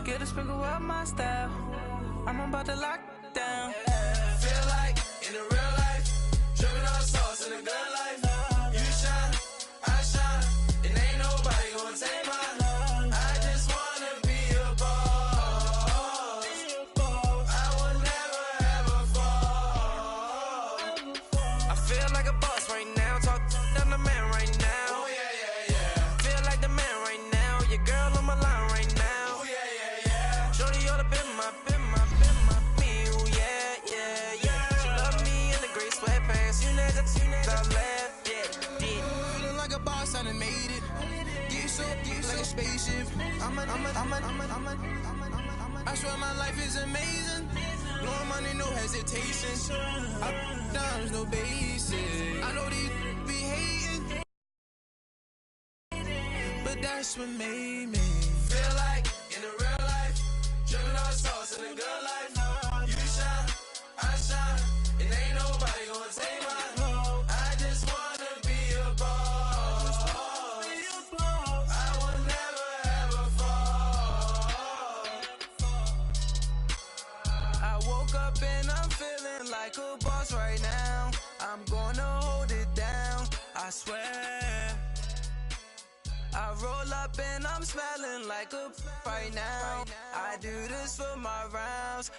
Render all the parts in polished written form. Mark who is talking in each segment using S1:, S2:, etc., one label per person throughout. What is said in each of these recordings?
S1: Get a sprinkle up my style. I'm about to lock down.
S2: Feel like in the real life, dripping on sauce in the good life. You shine, I shine, and ain't nobody gonna take mine. I just wanna be a boss. I will never ever fall.
S1: I feel like a boss right now. Talk to the man right now.
S2: Oh yeah, yeah, yeah.
S1: Feel like the man right now. Your girl on my line right now.
S2: Oh yeah, yeah, yeah.
S1: Shorty oughta been my me. Ooh, yeah, yeah, yeah. She love me in the gray sweatpants. You never left, yeah.
S2: Feeling like a boss, I done made it. Get so like a spaceship. I swear my life is amazing. Blowing money, no hesitation. I dimes, no basic. I know these be hating, but that's what made me feel like in the real life, dripping on sauce in the good life. You shine, I shine, and ain't nobody gonna take mine. I just wanna be a boss. I will never ever fall.
S1: I woke up and I'm feeling like a boss right now. I'm gonna hold it down, I swear. I roll up and I'm smelling like a right now. I do this for my rounds,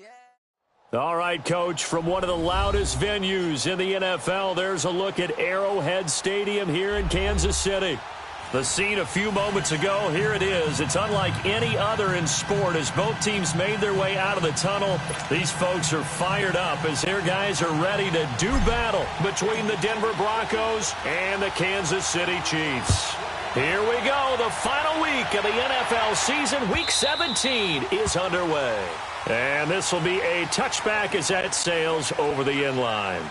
S1: yeah.
S3: All right, Coach, from one of the loudest venues in the NFL, there's a look at Arrowhead Stadium here in Kansas City. The scene a few moments ago, here it is. It's unlike any other in sport as both teams made their way out of the tunnel. These folks are fired up as their guys are ready to do battle between the Denver Broncos and the Kansas City Chiefs. Here we go. The final week of the NFL season, Week 17, is underway. And this will be a touchback as that sails over the end line.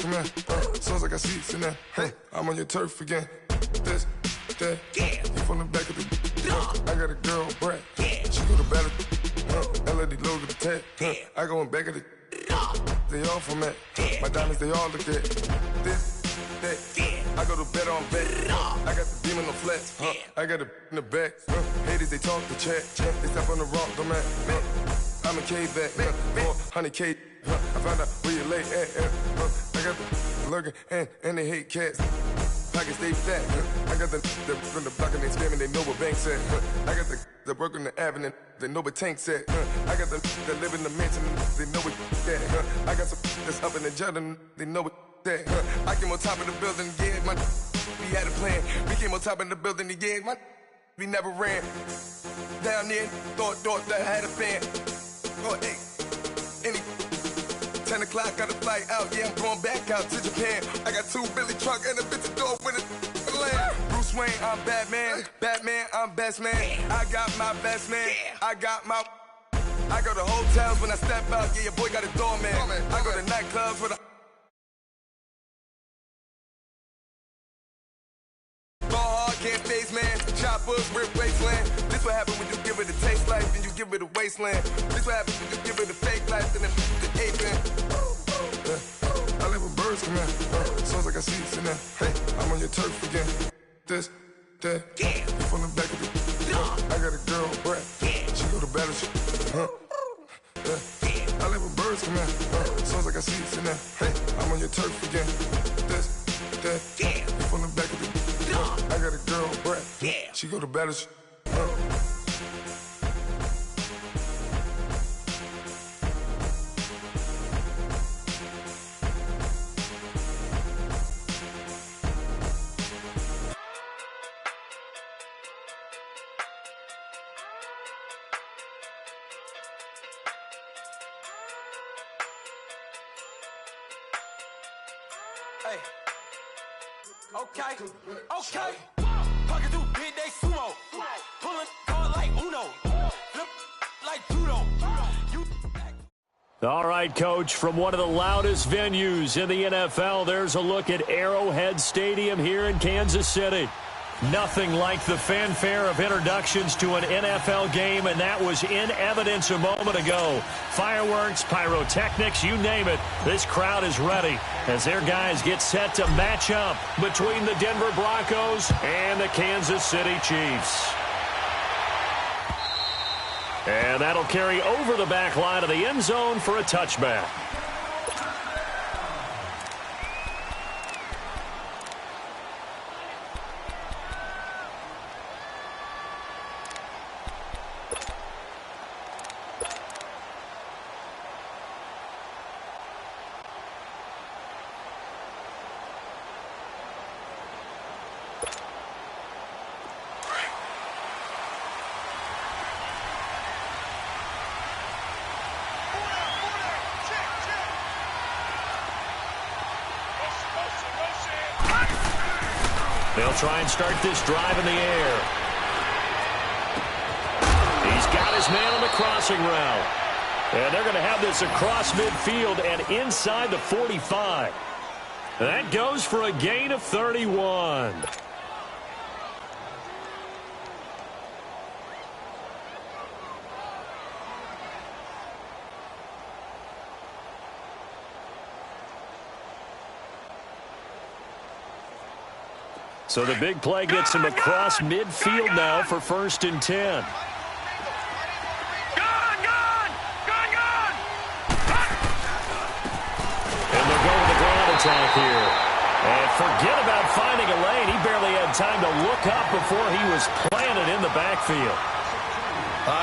S4: Come in, sounds like I see it's in there. Hey, I'm on your turf again. This, that, yeah. You from the back of the. I got a girl, Brad. Yeah. She go to battle. LED logo the tag. Yeah. I go in back of the. They all from that. Yeah. My diamonds, they all look at. This, that. Yeah. I go to bed on bed. I got the demon on flats. I got it in the back. Haters, they talk the chat. They step on the rock, the man. I'm a K-back. 400K. I found out where you lay at. I got the lurking and they hate cats. Pockets stay fat. I got the from the block and they scamming, they know what banks at. I got the work on the avenue, they know what tanks at. I got the live in the mansion, they know what that. I got some that's up in the Jordan, they know what that. I came on top of the building, yeah, we had a plan. We came on top of the building, yeah, we never ran. Down there, thought that I had a fan. Oh, hey, any 10 o'clock, got a flight out, yeah, I'm going back out to Japan. I got 2 Billy truck and a bitch door with a land. Bruce Wayne, I'm Batman. Batman, I'm best man. I got my best man. I go to hotels when I step out, yeah, your boy got a doorman. I go to nightclubs with a ball hard, can't face man. Choppers, rip wasteland. This what happen when you give it a taste life and you give it a wasteland. This what happens when you give it a fake life and then the apron. I live with birds come in. Sounds like I see it's in there. Hey, I'm on your turf again. This, that, yeah. You from the back of the. I got a girl, Brad. Yeah. She go to battle. I live with birds come in. Sounds like I see it's in there. Hey, I'm on your turf again. This, She go to battle.
S2: Hey. Okay. Pocket through big day sumo. Pulling card like Uno. Flip like judo.
S3: All right, Coach, from one of the loudest venues in the NFL, there's a look at Arrowhead Stadium here in Kansas City. Nothing like the fanfare of introductions to an NFL game, and that was in evidence a moment ago. Fireworks, pyrotechnics, you name it. This crowd is ready as their guys get set to match up between the Denver Broncos and the Kansas City Chiefs. And that'll carry over the back line of the end zone for a touchback. They'll try and start this drive in the air. He's got his man on the crossing route. And they're going to have this across midfield and inside the 45. That goes for a gain of 31. So the big play gets him across midfield now for 1st and 10. And they'll go with the ground attack here. And forget about finding a lane. He barely had time to look up before he was planted in the backfield.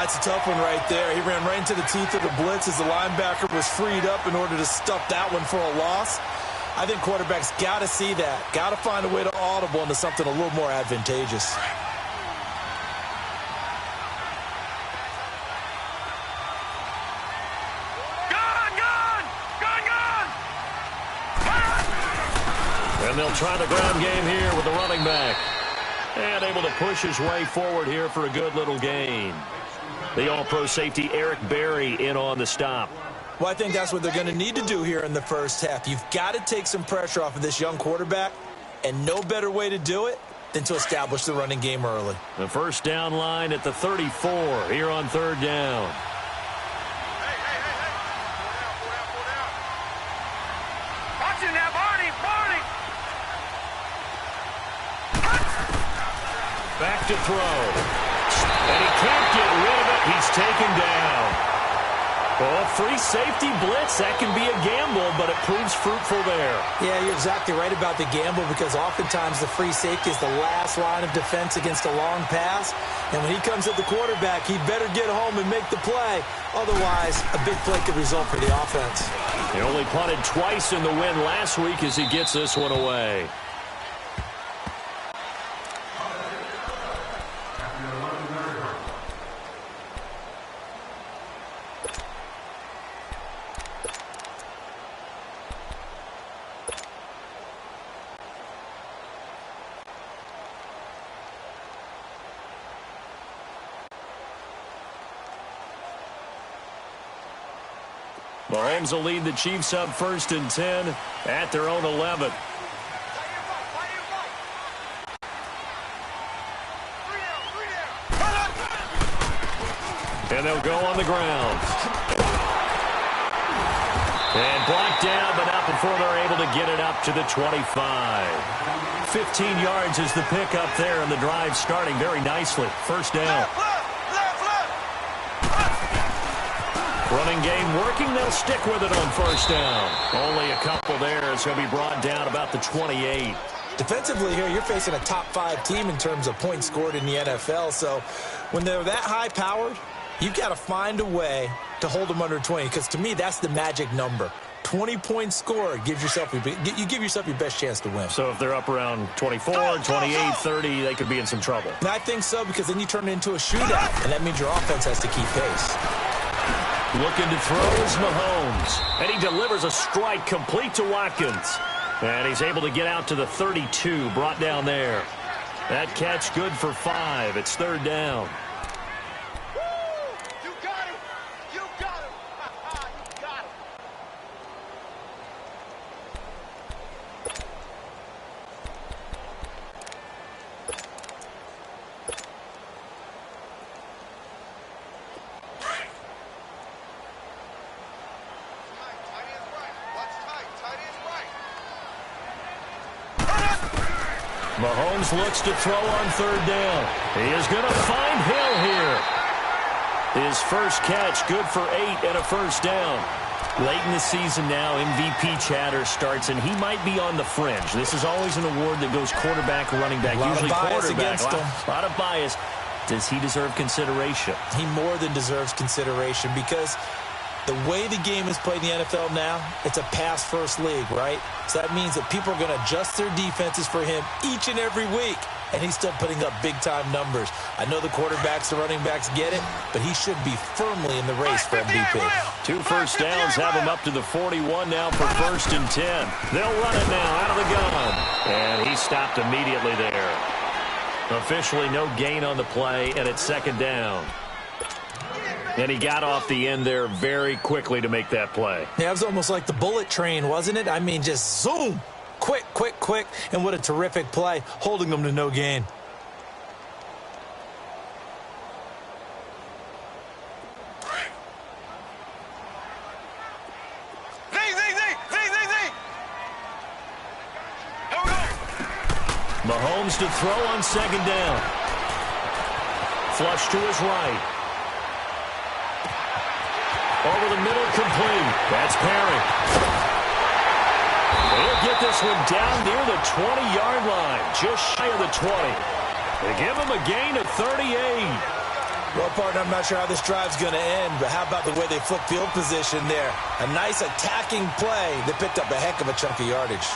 S5: It's a tough one right there. He ran right into the teeth of the blitz as the linebacker was freed up in order to stuff that one for a loss. I think quarterbacks got to see that. Got to find a way to audible into something a little more advantageous.
S3: And they'll try the ground game here with the running back. And able to push his way forward here for a good little gain. The all-pro safety Eric Berry in on the stop.
S5: Well, I think that's what they're going to need to do here in the first half. You've got to take some pressure off of this young quarterback, and no better way to do it than to establish the running game early.
S3: The first down line at the 34 here on 3rd down.
S2: Watching that, Barney!
S3: Back to throw. And he can't get rid of it. He's taken down. Well, free safety blitz, that can be a gamble, but it proves fruitful there.
S5: Yeah, you're exactly right about the gamble because oftentimes the free safety is the last line of defense against a long pass. And when he comes at the quarterback, he better get home and make the play. Otherwise, a big play could result for the offense.
S3: He only punted twice in the win last week as he gets this one away. Mahomes will lead the Chiefs up 1st and 10 at their own 11. And they'll go on the ground. And blocked down, but not before they're able to get it up to the 25. 15 yards is the pickup there, and the drive starting very nicely. First down. Running game working. They'll stick with it on first down. Only a couple there, as he'll be brought down about the 28.
S5: Defensively here, you're facing a top-5 team in terms of points scored in the NFL. So when they're that high-powered, you've got to find a way to hold them under 20, because to me, that's the magic number. 20 points scored, you give yourself your best chance to win.
S3: So if they're up around 24, 28, 30, they could be in some trouble.
S5: And I think so, because then you turn it into a shootout, and that means your offense has to keep pace.
S3: Looking to throw is Mahomes. And he delivers a strike complete to Watkins. And he's able to get out to the 32, brought down there. That catch good for 5. It's third down.
S2: You got it. You got it. You got it.
S3: Mahomes looks to throw on third down. He is going to find Hill here. His first catch, good for 8 and a first down. Late in the season now, MVP chatter starts, and he might be on the fringe. This is always an award that goes quarterback or running back, usually quarterback. A lot of bias. Does he deserve consideration?
S5: He more than deserves consideration, because the way the game is played in the NFL now, it's a pass-first league, right? So that means that people are going to adjust their defenses for him each and every week, and he's still putting up big-time numbers. I know the quarterbacks, the running backs get it, but he should be firmly in the race for MVP.
S3: 2 first downs have him up to the 41 now for 1st and 10. They'll run it now out of the gun, and he stopped immediately there. Officially no gain on the play, and it's 2nd down. And he got off the end there very quickly to make that play.
S5: Yeah, it was almost like the bullet train, wasn't it? I mean, just zoom. Quick, quick, quick. And what a terrific play, holding them to no gain.
S3: Mahomes to throw on 2nd down. Flush to his right. Over the middle, complete. That's Perry. He'll get this one down near the 20-yard line, just shy of the 20. They give him a gain of 38.
S5: Well, partner, I'm not sure how this drive's going to end, but how about the way they flip field position there? A nice attacking play that picked up a heck of a chunk of yardage.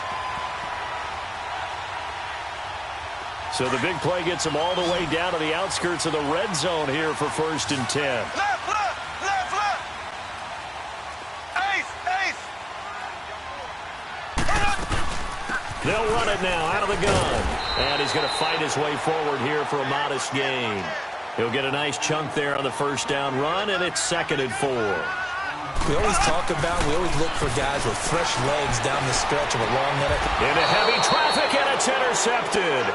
S3: So the big play gets him all the way down to the outskirts of the red zone here for 1st and 10.
S2: Left.
S3: They'll run it now out of the gun. And he's going to fight his way forward here for a modest gain. He'll get a nice chunk there on the 1st down run, and it's 2nd and 4.
S5: We always look for guys with fresh legs down the stretch of a long NFL.
S3: Into heavy traffic, and it's intercepted.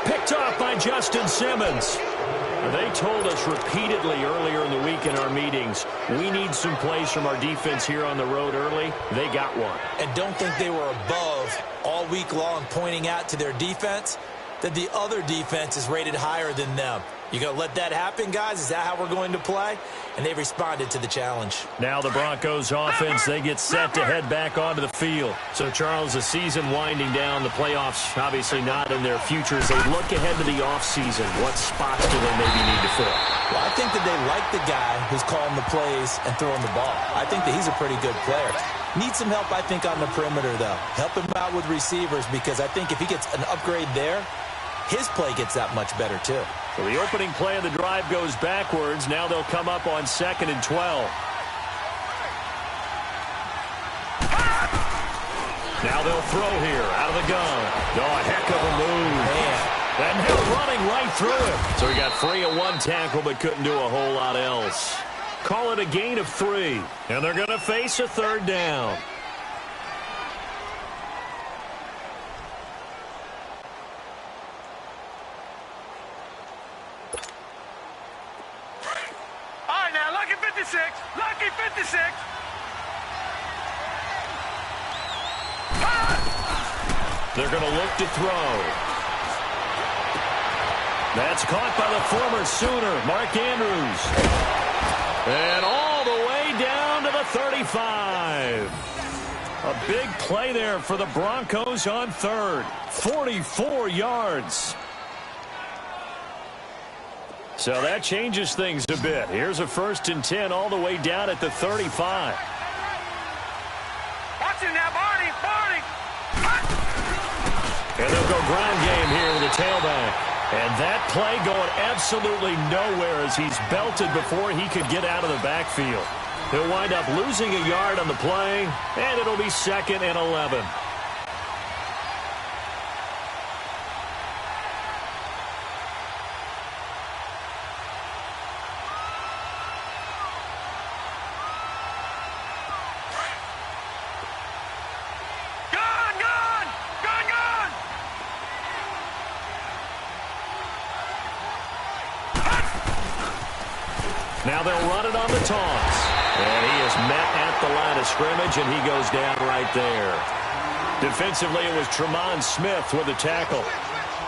S3: Picked off by Justin Simmons. They told us repeatedly earlier in the week in our meetings, we need some plays from our defense here on the road early. They got one.
S5: And don't think they were above all week long, pointing out to their defense that the other defense is rated higher than them. You going to let that happen, guys? Is that how we're going to play? And they responded to the challenge.
S3: Now the Broncos offense, they get set to head back onto the field. So, Charles, the season winding down, the playoffs obviously not in their future. As they look ahead to the offseason, what spots do they maybe need to fill?
S5: Well, I think that they like the guy who's calling the plays and throwing the ball. I think that he's a pretty good player. Needs some help, I think, on the perimeter, though. Help him out with receivers, because I think if he gets an upgrade there, his play gets that much better, too.
S3: So the opening play of the drive goes backwards. Now they'll come up on 2nd and 12. Now they'll throw here out of the gun. Oh, a heck of a move.
S5: Man.
S3: And Hill running right through it. So he got free of 1 tackle, but couldn't do a whole lot else. Call it a gain of 3. And they're going to face a 3rd down.
S2: Lucky 56.
S3: They're going to look to throw. That's caught by the former Sooner, Mark Andrews. And all the way down to the 35. A big play there for the Broncos on third. 44 yards. So that changes things a bit. Here's a 1st and 10 all the way down at the 35.
S2: Watch him now, Barney.
S3: And they'll go ground game here with the tailback. And that play going absolutely nowhere as he's belted before he could get out of the backfield. He'll wind up losing a yard on the play, and it'll be 2nd and 11. Now they'll run it on the toss. And he is met at the line of scrimmage, and he goes down right there. Defensively, it was Tremont Smith with the tackle.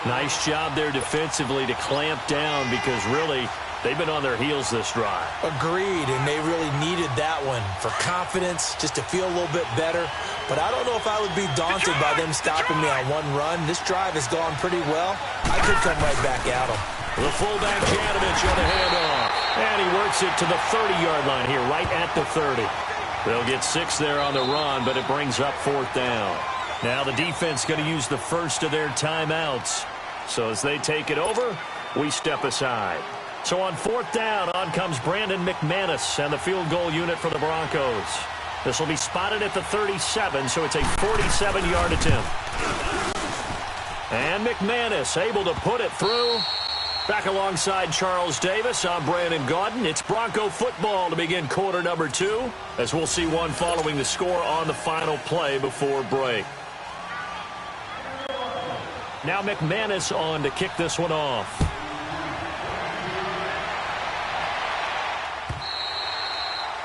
S3: Nice job there defensively to clamp down because really they've been on their heels this drive.
S5: Agreed, and they really needed that one for confidence, just to feel a little bit better. But I don't know if I would be daunted by them stopping me on one run. This drive has gone pretty well. I could come right back at them.
S3: The fullback Janovich on the handoff. And he works it to the 30-yard line here, right at the 30. They'll get 6 there on the run, but it brings up 4th down. Now the defense going to use the first of their timeouts. So as they take it over, we step aside. So on 4th down, on comes Brandon McManus and the field goal unit for the Broncos. This will be spotted at the 37, so it's a 47-yard attempt. And McManus able to put it through. Back alongside Charles Davis, I'm Brandon Gaudin. It's Bronco football to begin quarter number 2, as we'll see one following the score on the final play before break. Now McManus on to kick this one off.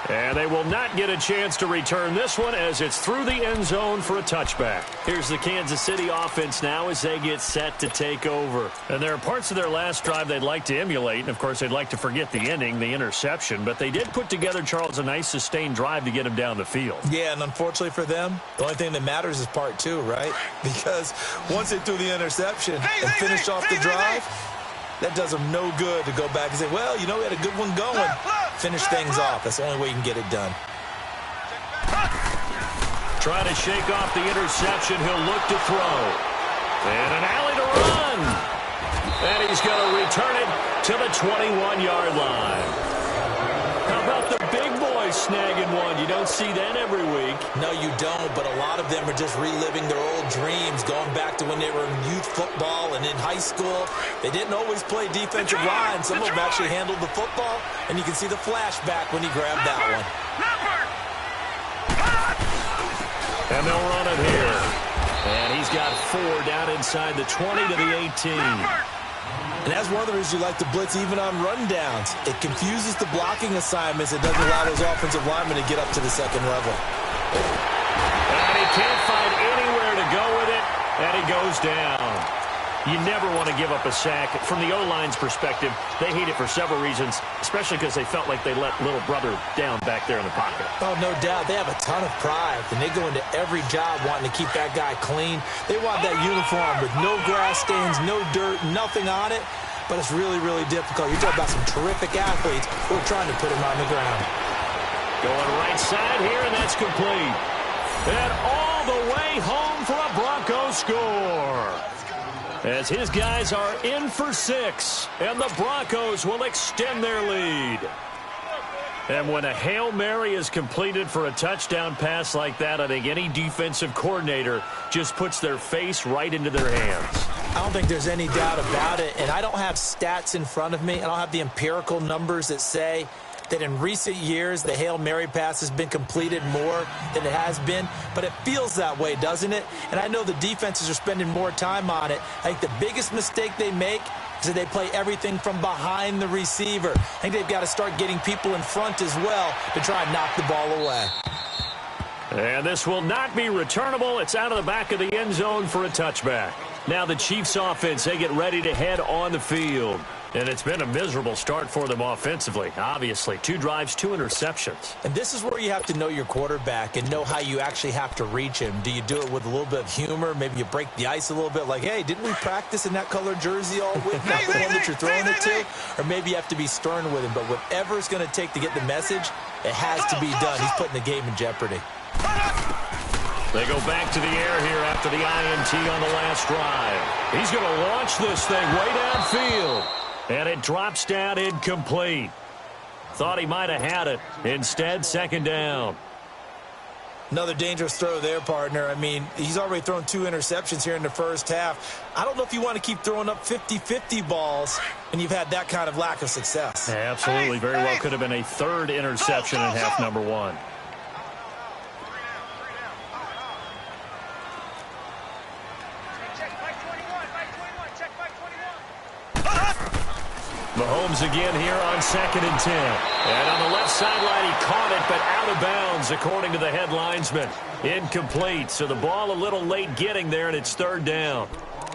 S3: And they will not get a chance to return this one as it's through the end zone for a touchback. Here's the Kansas City offense now as they get set to take over. And there are parts of their last drive they'd like to emulate. And, of course, they'd like to forget the ending, the interception. But they did put together, Charles, a nice sustained drive to get him down the field.
S5: Yeah, and unfortunately for them, the only thing that matters is part 2, right? Because once they threw the interception and finished off the drive, that does them no good to go back and say, well, you know, we had a good one going. Finish things off. That's the only way you can get it done.
S3: Trying to shake off the interception. He'll look to throw. And an alley to run. And he's going to return it to the 21-yard line. How about the big boys snagging one? You don't see that every week.
S5: No, you don't, but a lot of them are just reliving their old dreams, going back to when they were in youth football and in high school. They didn't always play defensive line. Some of them actually handled the football, and you can see the flashback when he grabbed that one.
S3: And they'll run it here. And he's got 4 down inside the 20 to the 18.
S5: And that's one of the reasons you like to blitz even on rundowns. It confuses the blocking assignments. It doesn't allow those offensive linemen to get up to the second level.
S3: And he can't find anywhere to go with it, and he goes down. You never want to give up a sack. From the O-line's perspective, they hate it for several reasons, especially because they felt like they let little brother down back there in the pocket.
S5: Oh, no doubt. They have a ton of pride, and they go into every job wanting to keep that guy clean. They want that uniform with no grass stains, no dirt, nothing on it, but it's really, really difficult. You're talking about some terrific athletes who are trying to put him on the ground.
S3: Going right side here, and that's complete. And all the way home for a Broncos score. As his guys are in for 6, and the Broncos will extend their lead. And when a Hail Mary is completed for a touchdown pass like that, I think any defensive coordinator just puts their face right into their hands.
S5: I don't think there's any doubt about it, and I don't have stats in front of me. I don't have the empirical numbers that say that in recent years the Hail Mary pass has been completed more than it has been, but it feels that way, doesn't it? And I know the defenses are spending more time on it. I think the biggest mistake they make is that they play everything from behind the receiver. I think they've got to start getting people in front as well to try and knock the ball away.
S3: And this will not be returnable. It's out of the back of the end zone for a touchback. Now the Chiefs offense, they get ready to head on the field. And it's been a miserable start for them offensively, obviously. 2 drives, 2 interceptions.
S5: And this is where you have to know your quarterback and know how you actually have to reach him. Do you do it with a little bit of humor? Maybe you break the ice a little bit like, hey, didn't we practice in that colored jersey all week? Not the one that you're throwing it to? Or maybe you have to be stern with him. But whatever it's going to take to get the message, it has to be done. He's putting the game in jeopardy.
S3: They go back to the air here after the INT on the last drive. He's going to launch this thing way downfield. And it drops down incomplete. Thought he might have had it. Instead, second down.
S5: Another dangerous throw there, partner. I mean, he's already thrown 2 interceptions here in the first half. I don't know if you want to keep throwing up 50-50 balls when you've had that kind of lack of success.
S3: Yeah, absolutely. Very well could have been a 3rd interception in half number 1. Mahomes again here on 2nd and 10. And on the left sideline, he caught it, but out of bounds, according to the head linesman. Incomplete. So the ball a little late getting there, and it's 3rd down.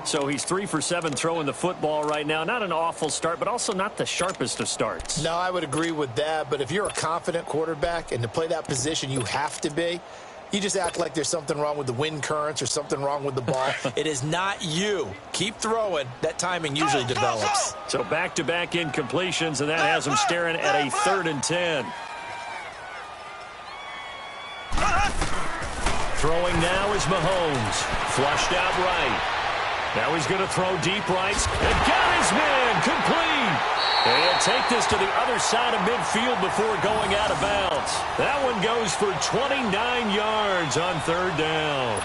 S3: So he's 3 for 7 throwing the football right now. Not an awful start, but also not the sharpest of starts.
S5: No, I would agree with that. But if you're a confident quarterback and to play that position, you have to be. You just act like there's something wrong with the wind currents or something wrong with the ball. It is not you. Keep throwing. That timing usually develops.
S3: So back-to-back incompletions, and that has him staring at a 3rd and 10. Throwing now is Mahomes. Flushed out right. Now he's going to throw deep right. And got his man complete. He'll take this to the other side of midfield before going out of bounds. That one goes for 29 yards on 3rd down.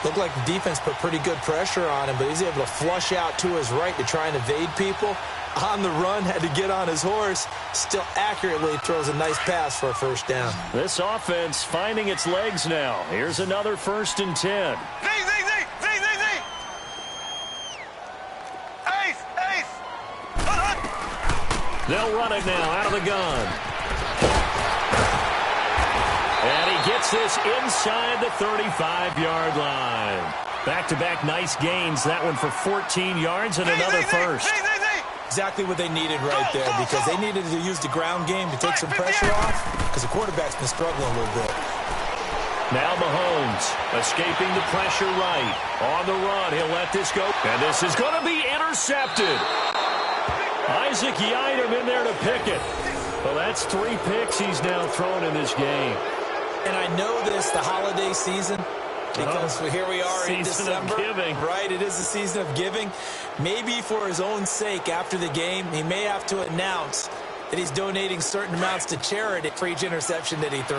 S5: Looked like the defense put pretty good pressure on him, but he's able to flush out to his right to try and evade people. On the run, had to get on his horse. Still accurately throws a nice pass for a 1st down.
S3: This offense finding its legs now. Here's another 1st and 10. They'll run it now out of the gun. And he gets this inside the 35-yard line. Back-to-back nice gains. That one for 14 yards and another 1st.
S5: Exactly what they needed right there, because they needed to use the ground game to take some pressure off, because the quarterback's been struggling a little bit.
S3: Now Mahomes escaping the pressure right. On the run, he'll let this go. And this is going to be intercepted. Isaac Yiadom in there to pick it. Well, that's 3 picks he's now thrown in this game.
S5: And I know this, the holiday season, because here we are in December.
S3: Season of giving.
S5: Right, it is the season of giving. Maybe for his own sake after the game, he may have to announce that he's donating certain amounts to charity for each interception that he threw.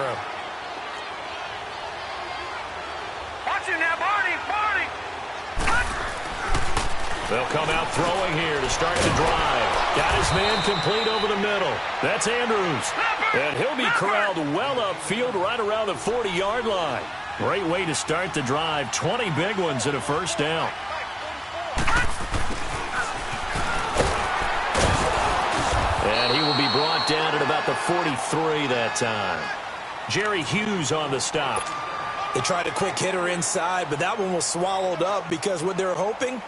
S2: Watch him now, Barney!
S3: They'll come out throwing here to start the drive. Got his man complete over the middle. That's Andrews. And he'll be corralled well upfield right around the 40-yard line. Great way to start the drive. 20 big ones and a 1st down. And he will be brought down at about the 43 that time. Jerry Hughes on the stop.
S5: They tried a quick hitter inside, but that one was swallowed up because what they're hoping,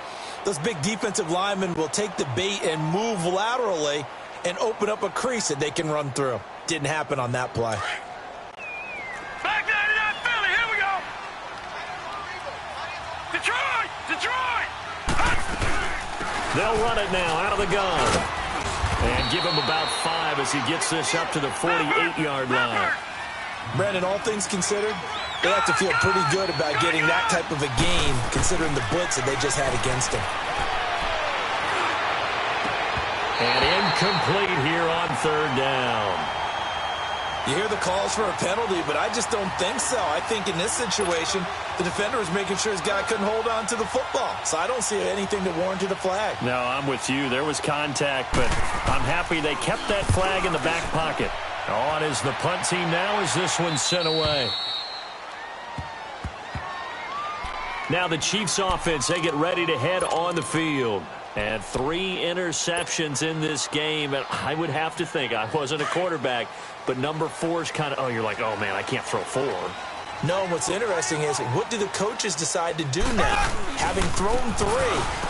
S5: those big defensive linemen will take the bait and move laterally and open up a crease that they can run through. Didn't happen on that play.
S2: Back down to that Philly. Here we go. Detroit!
S3: They'll run it now out of the gun. And give him about 5 as he gets this up to the 48-yard line.
S5: Brandon, all things considered, they have to feel pretty good about getting that type of a game, considering the blitz that they just had against them.
S3: And incomplete here on 3rd down.
S5: You hear the calls for a penalty, but I just don't think so. I think in this situation, the defender was making sure his guy couldn't hold on to the football. So I don't see anything that warranted a flag.
S3: No, I'm with you. There was contact, but I'm happy they kept that flag in the back pocket. On is the punt team now as this one's sent away. Now the Chiefs offense, they get ready to head on the field. And 3 interceptions in this game. And I would have to think, I wasn't a quarterback, but number 4 is kind of, oh, you're like, oh, man, I can't throw 4.
S5: No, what's interesting is, what do the coaches decide to do now? Having thrown 3,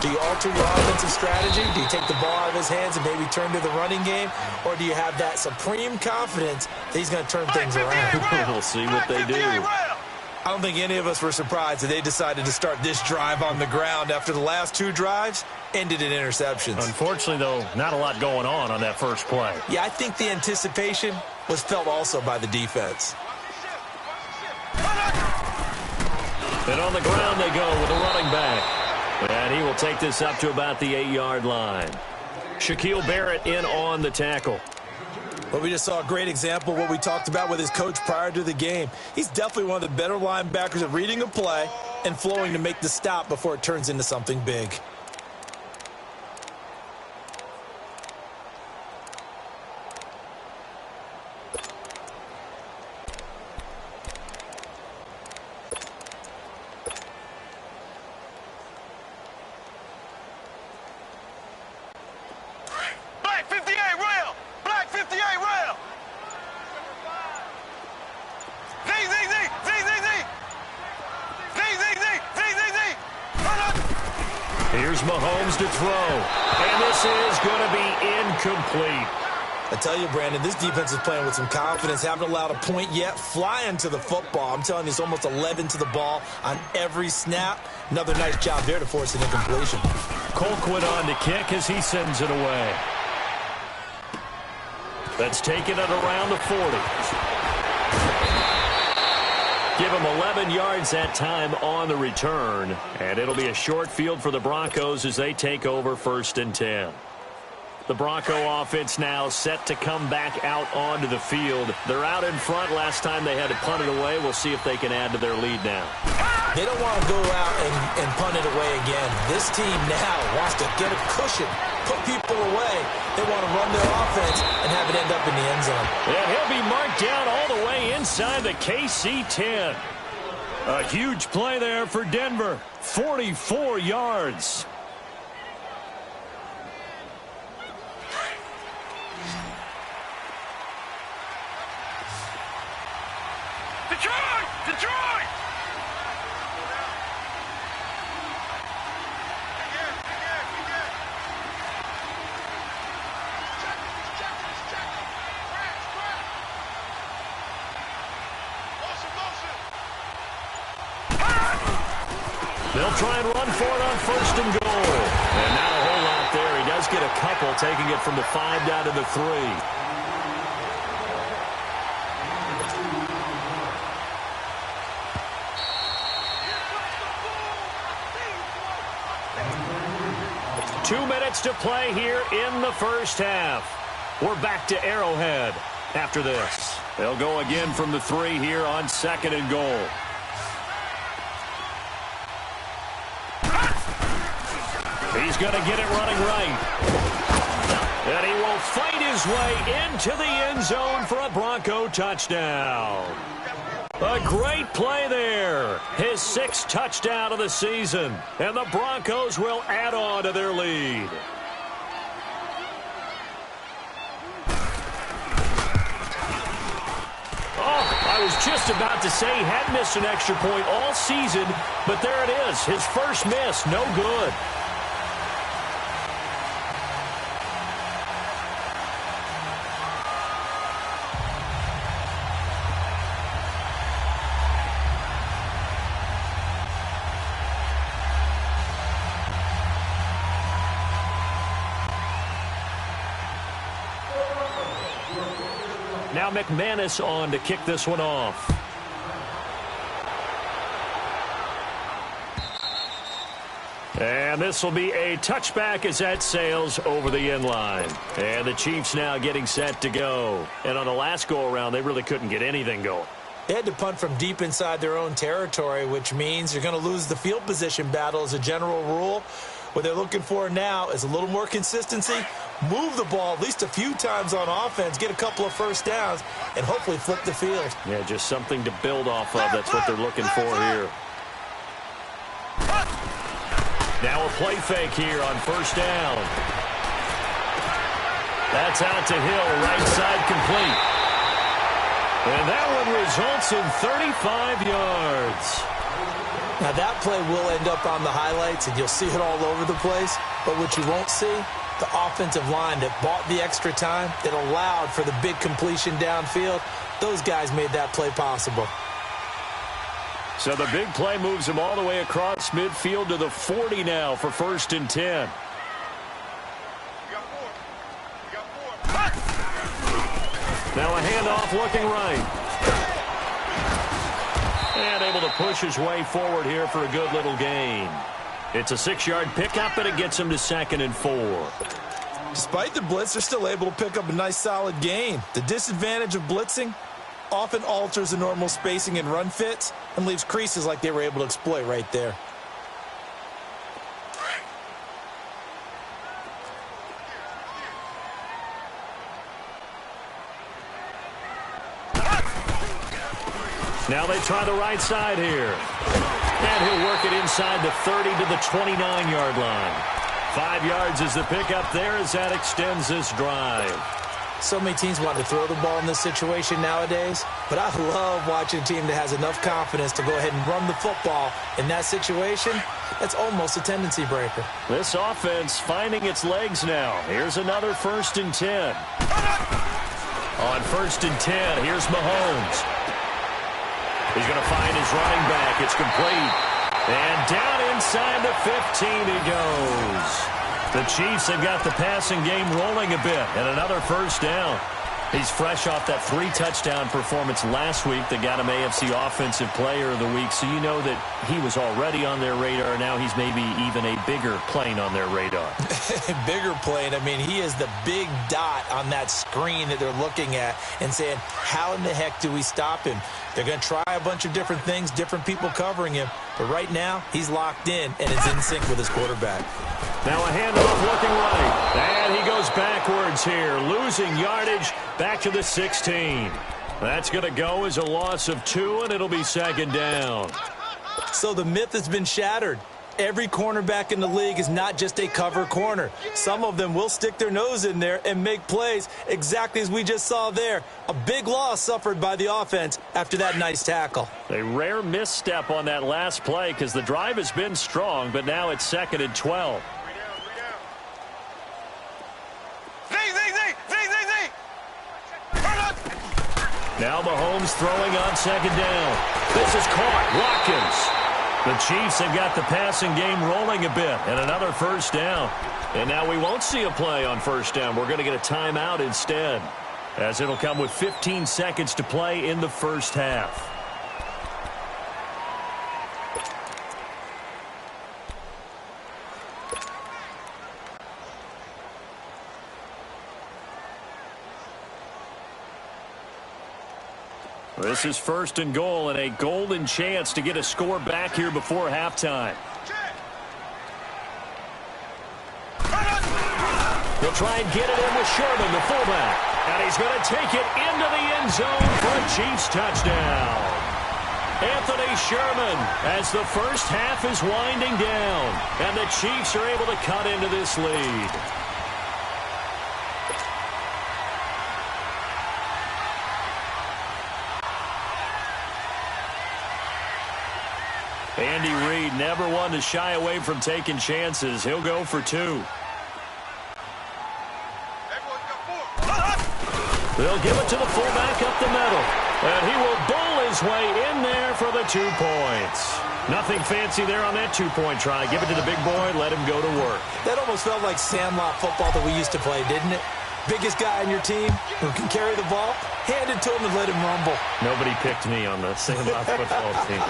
S5: do you alter your offensive strategy? Do you take the ball out of his hands and maybe turn to the running game? Or do you have that supreme confidence that he's going to turn things around?
S3: We'll see what they do.
S5: I don't think any of us were surprised that they decided to start this drive on the ground after the last 2 drives ended in interceptions.
S3: Unfortunately, though, not a lot going on that first play.
S5: Yeah, I think the anticipation was felt also by the defense.
S3: And on the ground they go with a running back. And he will take this up to about the 8-yard line. Shaquille Barrett in on the tackle.
S5: Well, we just saw a great example of what we talked about with his coach prior to the game. He's definitely one of the better linebackers at reading a play and flowing to make the stop before it turns into something big.
S3: Here's Mahomes to throw. And this is going to be incomplete.
S5: I tell you, Brandon, this defense is playing with some confidence. Haven't allowed a point yet. Flying to the football. I'm telling you, it's almost 11 to the ball on every snap. Another nice job there to force an incompletion.
S3: Colquitt on to kick as he sends it away. That's taken at around the 40. Give him 11 yards that time on the return. And it'll be a short field for the Broncos as they take over 1st and 10. The Bronco offense now set to come back out onto the field. They're out in front. Last time they had to punt it away. We'll see if they can add to their lead now.
S5: They don't want to go out and punt it away again. This team now wants to get a cushion, put people away. They want to run their offense and have it end up in the end zone.
S3: And he'll be marked down all the way inside the KC 10. A huge play there for Denver. 44 yards.
S2: Detroit!
S3: They'll try and run for it on 1st and goal. And not a whole lot there. He does get a couple, taking it from the 5 down to the 3. 2 minutes to play here in the first half. We're back to Arrowhead after this. They'll go again from the 3 here on 2nd and goal. He's going to get it running right. And he will fight his way into the end zone for a Bronco touchdown. A great play there. His 6th touchdown of the season. And the Broncos will add on to their lead. I was just about to say he hadn't missed an extra point all season, but there it is. His first miss, no good. Now McManus on to kick this one off. And this will be a touchback as that sails over the end line. And the Chiefs now getting set to go. And on the last go-around, they really couldn't get anything going.
S5: They had to punt from deep inside their own territory, which means you're going to lose the field position battle as a general rule. What they're looking for now is a little more consistency, move the ball at least a few times on offense, get a couple of first downs, and hopefully flip the field.
S3: Yeah, just something to build off of. That's what they're looking for here. Now a play fake here on 1st down. That's out to Hill, right side complete. And that one results in 35 yards.
S5: Now, that play will end up on the highlights, and you'll see it all over the place. But what you won't see, the offensive line that bought the extra time, that allowed for the big completion downfield, those guys made that play possible.
S3: So the big play moves him all the way across midfield to the 40 now for 1st and 10. Now a handoff looking right. And able to push his way forward here for a good little gain. It's a 6-yard pickup, and it gets him to 2nd and 4.
S5: Despite the blitz, they're still able to pick up a nice solid gain. The disadvantage of blitzing often alters the normal spacing and run fits and leaves creases like they were able to exploit right there.
S3: Now they try the right side here. And he'll work it inside the 30 to the 29-yard line. 5 yards is the pickup there as that extends this drive.
S5: So many teams want to throw the ball in this situation nowadays, but I love watching a team that has enough confidence to go ahead and run the football. In that situation, that's almost a tendency breaker.
S3: This offense finding its legs now. Here's another 1st and 10. On 1st and 10, here's Mahomes. He's going to find his running back. It's complete. And down inside the 15 he goes. The Chiefs have got the passing game rolling a bit, and another 1st down. He's fresh off that 3-touchdown performance last week that got him AFC Offensive Player of the Week, so you know that he was already on their radar. Now he's maybe even a bigger plane on their radar.
S5: Bigger plane. I mean, he is the big dot on that screen that they're looking at and saying, how in the heck do we stop him? They're going to try a bunch of different things, different people covering him. But right now, he's locked in, and it's in sync with his quarterback.
S3: Now a handoff looking right. And he goes backwards here, losing yardage back to the 16. That's going to go as a loss of 2, and it'll be 2nd down.
S5: So the myth has been shattered. Every cornerback in the league is not just a cover corner. Some of them will stick their nose in there and make plays exactly as we just saw there. A big loss suffered by the offense after that nice tackle.
S3: A rare misstep on that last play because the drive has been strong, but now it's 2nd and 12. Now Mahomes throwing on 2nd down. This is caught. Watkins. The Chiefs have got the passing game rolling a bit, and another 1st down. And now we won't see a play on 1st down. We're going to get a timeout instead, as it'll come with 15 seconds to play in the 1st half. This is 1st and goal and a golden chance to get a score back here before halftime. He'll try and get it in with Sherman, the fullback. And he's going to take it into the end zone for a Chiefs touchdown. Anthony Sherman, as the 1st half is winding down, and the Chiefs are able to cut into this lead. Andy Reid never one to shy away from taking chances. He'll go for 2. They'll give it to the fullback up the middle. And he will bowl his way in there for the 2 points. Nothing fancy there on that 2-point try. Give it to the big boy, let him go to work.
S5: That almost felt like sandlot football that we used to play, didn't it? Biggest guy on your team who can carry the ball, hand it to him and let him rumble.
S3: Nobody picked me on the sandlot football team.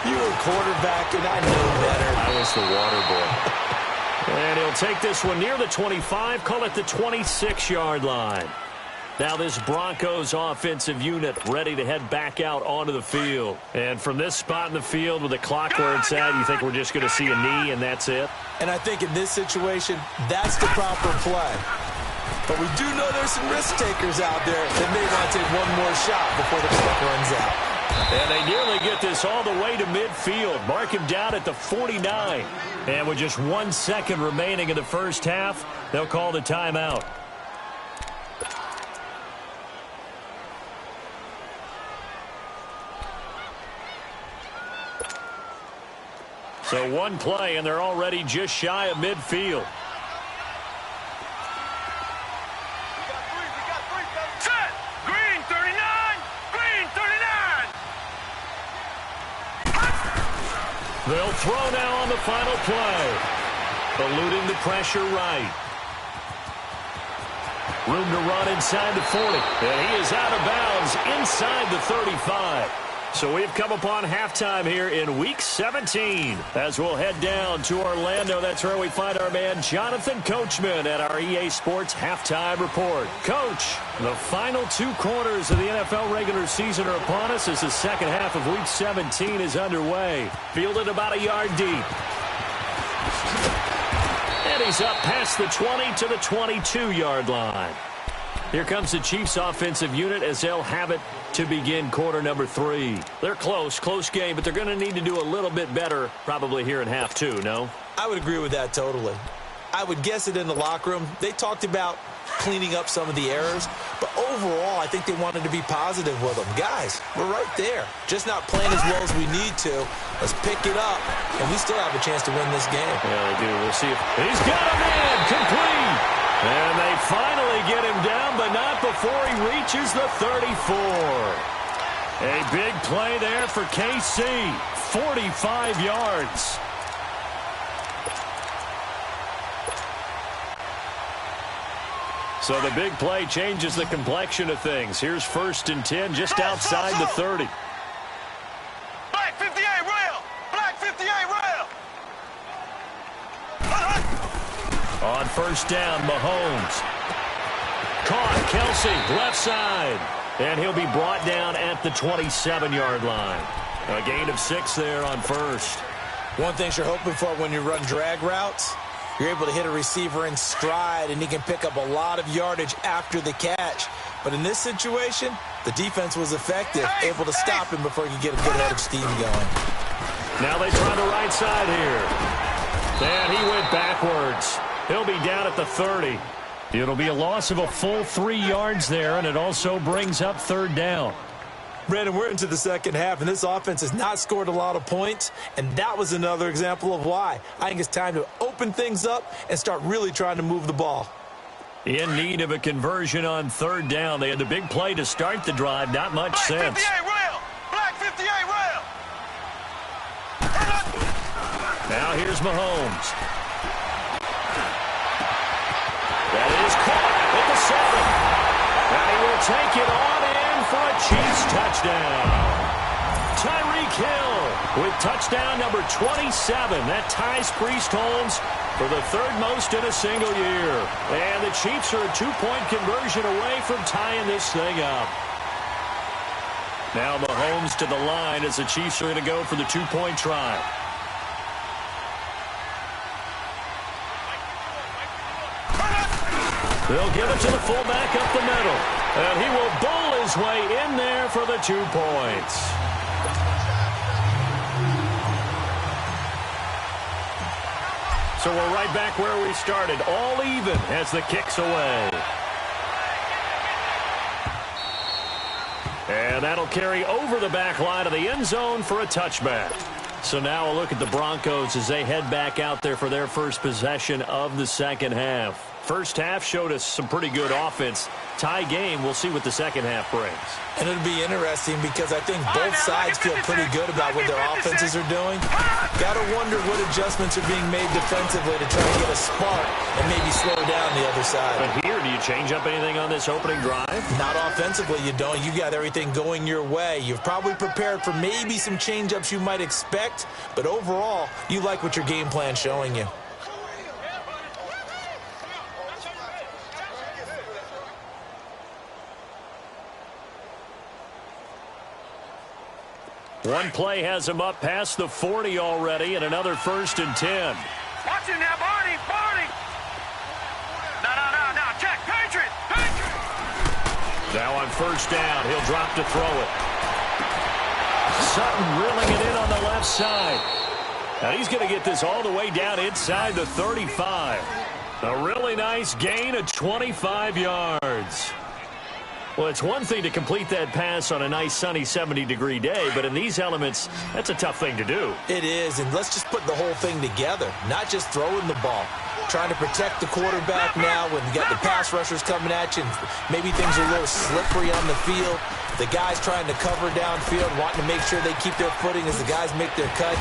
S5: You were quarterback, and I know better.
S3: I was the water boy. And he'll take this one near the 25, call it the 26-yard line. Now this Broncos offensive unit ready to head back out onto the field. And from this spot in the field with the clock where it's at, you think we're just going to see a knee and that's it?
S5: And I think in this situation, that's the proper play. But we do know there's some risk takers out there that may want to take one more shot before the clock runs out.
S3: And they nearly get this all the way to midfield. Mark him down at the 49. And with just 1 second remaining in the 1st half, they'll call the timeout. So one play, and they're already just shy of midfield.
S2: Set! Green 39! Green 39!
S3: They'll throw now on the final play. Eluding the pressure right. Room to run inside the 40. And he is out of bounds inside the 35. So we've come upon halftime here in Week 17. As we'll head down to Orlando, that's where we find our man Jonathan Coachman at our EA Sports Halftime Report. Coach, the final 2 quarters of the NFL regular season are upon us as the second half of Week 17 is underway. Fielded about a yard deep. And he's up past the 20 to the 22-yard line. Here comes the Chiefs offensive unit as they'll have it to begin quarter number 3. They're close game, but they're going to need to do a little bit better probably here in half 2, no?
S5: I would agree with that totally. I would guess it in the locker room. They talked about cleaning up some of the errors, but overall I think they wanted to be positive with them. Guys, we're right there. Just not playing as well as we need to. Let's pick it up, and we still have a chance to win this game.
S3: Yeah, they do. We'll see if he's got a man complete. And they finally get him down, but not before he reaches the 34. A big play there for KC. 45 yards. So the big play changes the complexion of things. Here's 1st and 10 just outside the 30.
S2: Black 58 rail! Black 58 rail!
S3: On 1st down, Mahomes. Caught, Kelsey, left side. And he'll be brought down at the 27-yard line. A gain of 6 there on 1st.
S5: One thing you're hoping for when you run drag routes, you're able to hit a receiver in stride, and he can pick up a lot of yardage after the catch. But in this situation, the defense was effective, able to stop him before he could get a good head of steam going.
S3: Now they try the right side here. And he went backwards. He'll be down at the 30. It'll be a loss of a full 3 yards there, and it also brings up 3rd down.
S5: Brandon, we're into the second half, and this offense has not scored a lot of points, and that was another example of why. I think it's time to open things up and start really trying to move the ball.
S3: In need of a conversion on 3rd down. They had the big play to start the drive. Not much sense.
S2: Black 58 rail! Black 58 rail!
S3: Now here's Mahomes. That is caught at the 7. And he will take it on in for a Chiefs touchdown. Tyreek Hill with touchdown number 27. That ties Priest Holmes for the 3rd most in a single year. And the Chiefs are a 2-point conversion away from tying this thing up. Now Mahomes to the line as the Chiefs are going to go for the 2-point try. They'll give it to the fullback up the middle. And he will bowl his way in there for the 2 points. So we're right back where we started. All even as the kick's away. And that'll carry over the back line of the end zone for a touchback. So now a look at the Broncos as they head back out there for their first possession of the second half. First half showed us some pretty good offense. Tie game, we'll see what the second half brings.
S5: And it'll be interesting because I think both sides feel pretty good about what their offenses are doing. Got to wonder what adjustments are being made defensively to try to get a spark and maybe slow down the other side.
S3: But here, do you change up anything on this opening drive?
S5: Not offensively, you don't. You got everything going your way. You've probably prepared for maybe some change-ups you might expect, but overall, you like what your game plan's showing you.
S3: One play has him up past the 40 already, and another 1st and 10.
S2: Watch it now, Barney! Barney! No, check! Patriot!
S3: Now on 1st down, he'll drop to throw it. Sutton reeling it in on the left side. Now he's going to get this all the way down inside the 35. A really nice gain of 25 yards. Well, it's one thing to complete that pass on a nice sunny 70-degree day, but in these elements, that's a tough thing to do.
S5: It is, and let's just put the whole thing together, not just throwing the ball. Trying to protect the quarterback now when you got the pass rushers coming at you, and maybe things are a little slippery on the field. The guys trying to cover downfield, wanting to make sure they keep their footing as the guys make their cuts.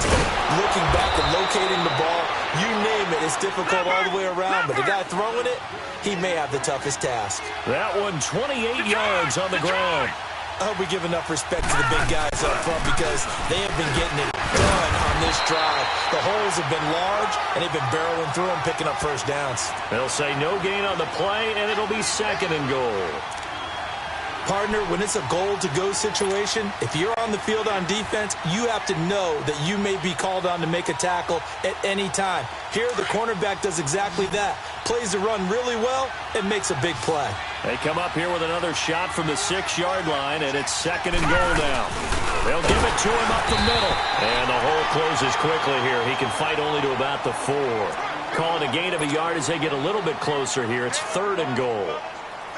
S5: Looking back and locating the ball, you name it, it's difficult all the way around. But the guy throwing it, he may have the toughest task.
S3: That one 28 yards on the ground.
S5: I hope we give enough respect to the big guys up front because they have been getting it done on this drive. The holes have been large, and they've been barreling through them, picking up first downs.
S3: They'll say no gain on the play, and it'll be 2nd and goal.
S5: Partner, when it's a goal-to-go situation, if you're on the field on defense, you have to know that you may be called on to make a tackle at any time. Here, the cornerback does exactly that. Plays the run really well and makes a big play.
S3: They come up here with another shot from the 6-yard line, and it's 2nd and goal now. They'll give it to him up the middle. And the hole closes quickly here. He can fight only to about the 4. Call it a gain of a yard as they get a little bit closer here. It's 3rd and goal.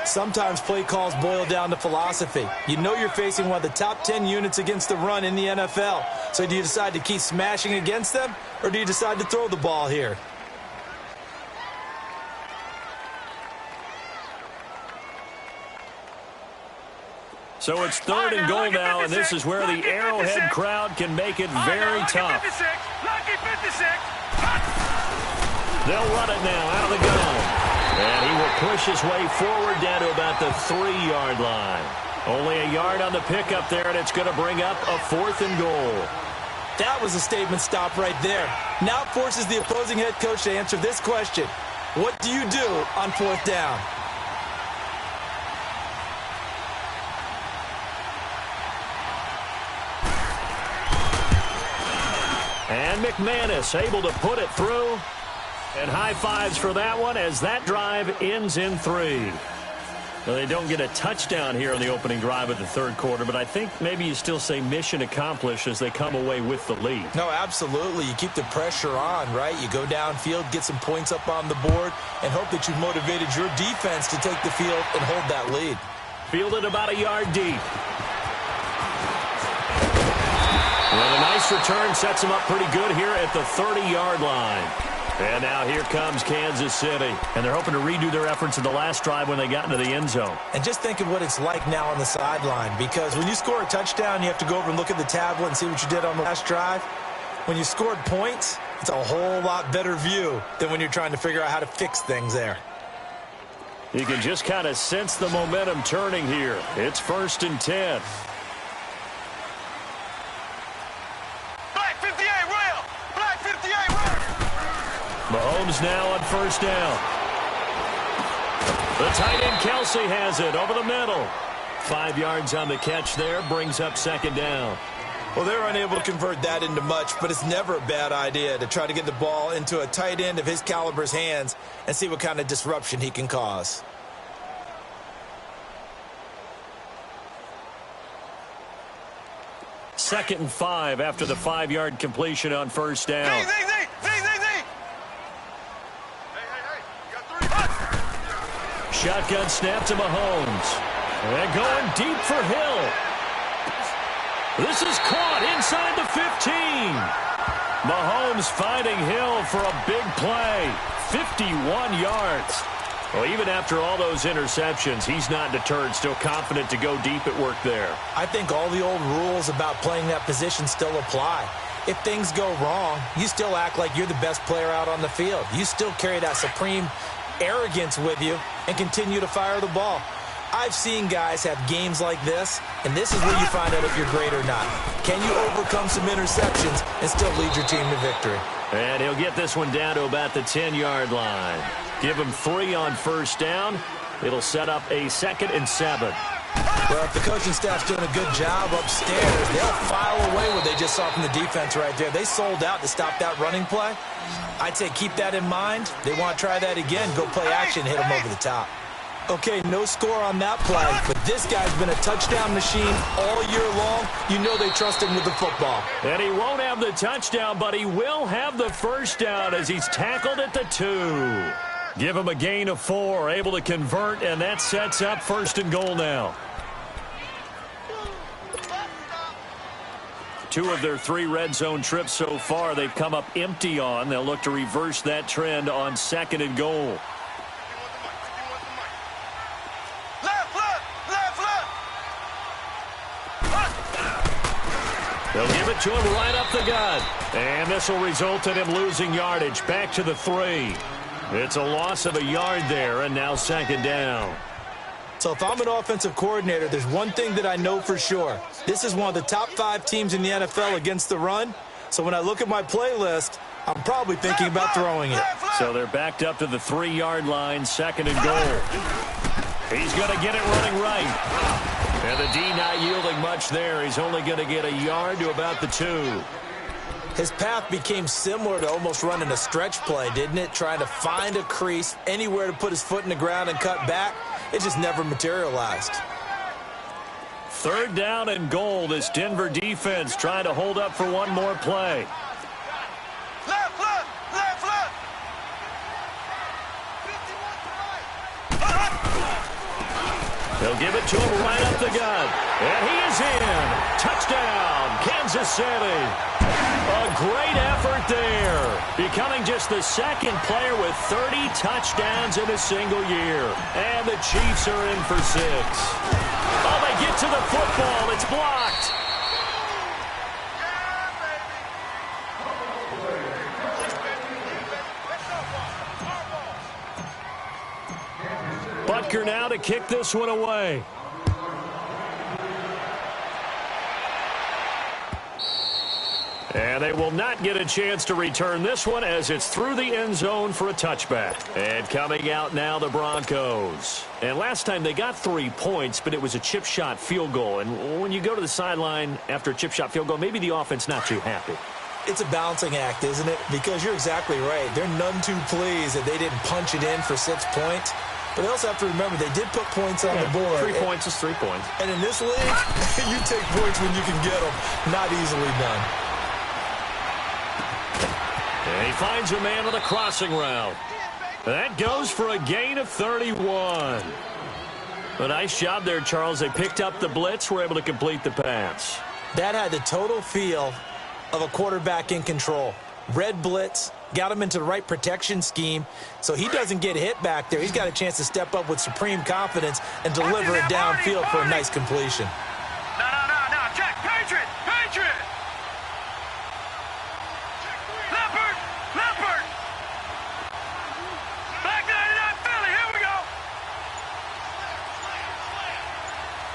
S5: Sometimes play calls boil down to philosophy. You know you're facing one of the top 10 units against the run in the NFL. So do you decide to keep smashing against them, or do you decide to throw the ball here?
S3: So it's 3rd and goal now, and this is where the Arrowhead crowd can make it very tough. They'll run it now out of the gun. And he will push his way forward down to about the 3-yard line. Only a yard on the pickup there, and it's going to bring up a 4th and goal.
S5: That was a statement stop right there. Now it forces the opposing head coach to answer this question. What do you do on 4th down?
S3: And McManus able to put it through. And high fives for that one as that drive ends in 3. Well, they don't get a touchdown here on the opening drive of the 3rd quarter, but I think maybe you still say mission accomplished as they come away with the lead.
S5: No, absolutely. You keep the pressure on, right? You go downfield, get some points up on the board, and hope that you've motivated your defense to take the field and hold that lead.
S3: Fielded about a yard deep. Well, a nice return sets him up pretty good here at the 30-yard line. And now here comes Kansas City. And they're hoping to redo their efforts in the last drive when they got into the end zone.
S5: And just think of what it's like now on the sideline. Because when you score a touchdown, you have to go over and look at the tablet and see what you did on the last drive. When you scored points, it's a whole lot better view than when you're trying to figure out how to fix things there.
S3: You can just kind of sense the momentum turning here. It's 1st and 10. Mahomes now on 1st down. The tight end Kelsey has it over the middle. 5 yards on the catch there, brings up 2nd down.
S5: Well, they're unable to convert that into much, but it's never a bad idea to try to get the ball into a tight end of his caliber's hands and see what kind of disruption he can cause.
S3: Second and 5 after the 5-yard completion on 1st down. Shotgun snap to Mahomes. And going deep for Hill. This is caught inside the 15. Mahomes finding Hill for a big play. 51 yards. Well, even after all those interceptions, he's not deterred, still confident to go deep at work there.
S5: I think all the old rules about playing that position still apply. If things go wrong, you still act like you're the best player out on the field. You still carry that supreme arrogance with you and continue to fire the ball. I've seen guys have games like this, and this is where you find out if you're great or not. Can you overcome some interceptions and still lead your team to victory?
S3: And he'll get this one down to about the 10-yard line. Give him 3 on 1st down. It'll set up a 2nd and 7.
S5: Well, if the coaching staff's doing a good job upstairs, they'll file away what they just saw from the defense right there. They sold out to stop that running play. I'd say keep that in mind. They want to try that again. Go play action, hit them over the top. Okay, no score on that play, but this guy's been a touchdown machine all year long. You know they trust him with the football.
S3: And he won't have the touchdown, but he will have the 1st down as he's tackled at the 2. Give him a gain of 4, able to convert, and that sets up 1st and goal now. 2 of their 3 red zone trips so far, they've come up empty on. They'll look to reverse that trend on 2nd and goal. They'll give it to him right up the gut. And this will result in him losing yardage. Back to the 3. It's a loss of a yard there, and now 2nd down.
S5: So if I'm an offensive coordinator, there's one thing that I know for sure. This is one of the top 5 teams in the NFL against the run. So when I look at my playlist, I'm probably thinking about throwing it.
S3: So they're backed up to the 3-yard line, 2nd and goal. He's going to get it running right. And the D not yielding much there. He's only going to get a yard to about the 2.
S5: His path became similar to almost running a stretch play, didn't it? Trying to find a crease, anywhere to put his foot in the ground and cut back. It just never materialized.
S3: 3rd down and goal. This Denver defense trying to hold up for one more play.
S2: Left foot! Left foot!
S3: They'll give it to him right up the gut. And he is in. Touchdown, Kansas City. A great effort there. Becoming just the 2nd player with 30 touchdowns in a single year. And the Chiefs are in for 6. Oh, they get to the football. It's blocked. Butker now to kick this one away. And they will not get a chance to return this one as it's through the end zone for a touchback. And coming out now, the Broncos. And last time they got 3 points, but it was a chip shot field goal. And when you go to the sideline after a chip shot field goal, maybe the offense not too happy.
S5: It's a balancing act, isn't it? Because you're exactly right. They're none too pleased that they didn't punch it in for 6 points. But they also have to remember they did put points on the board.
S3: 3 points is 3 points.
S5: And in this league, you take points when you can get them. Not easily done.
S3: And he finds a man with a crossing route. That goes for a gain of 31. A nice job there, Charles. They picked up the blitz, were able to complete the pass.
S5: That had the total feel of a quarterback in control. Red blitz, got him into the right protection scheme, so he doesn't get hit back there. He's got a chance to step up with supreme confidence and deliver it downfield for a nice completion.
S2: No. Check. Patriot. Leopard. Back 99 Philly. Here we go.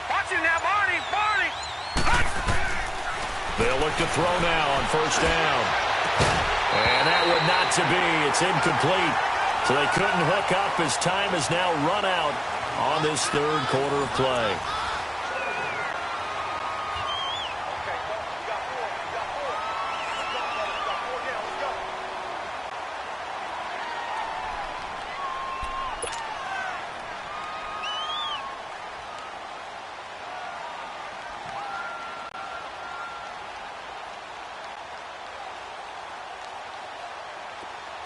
S2: Watch him now, Barney.
S3: They'll look to throw now on 1st down. And that would not to be. It's incomplete. So they couldn't hook up as time has now run out on this 3rd quarter of play.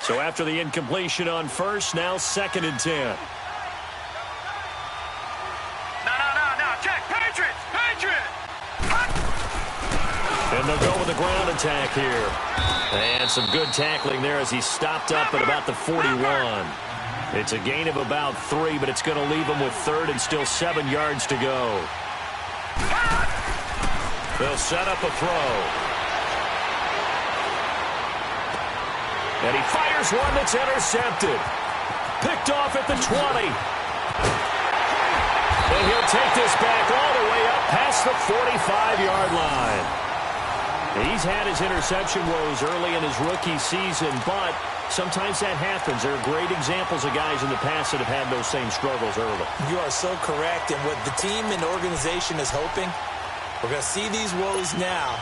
S3: So after the incompletion on 1st, now 2nd and 10.
S2: No. Check. Patriot.
S3: And they'll go with the ground attack here. And some good tackling there as he stopped up at about the 41. It's a gain of about 3, but it's going to leave him with 3rd and still 7 yards to go. They'll set up a throw. And he fires one that's intercepted. Picked off at the 20. And he'll take this back all the way up past the 45-yard line. He's had his interception woes early in his rookie season, but sometimes that happens. There are great examples of guys in the past that have had those same struggles early.
S5: You are so correct. And what the team and organization is hoping, we're going to see these woes now.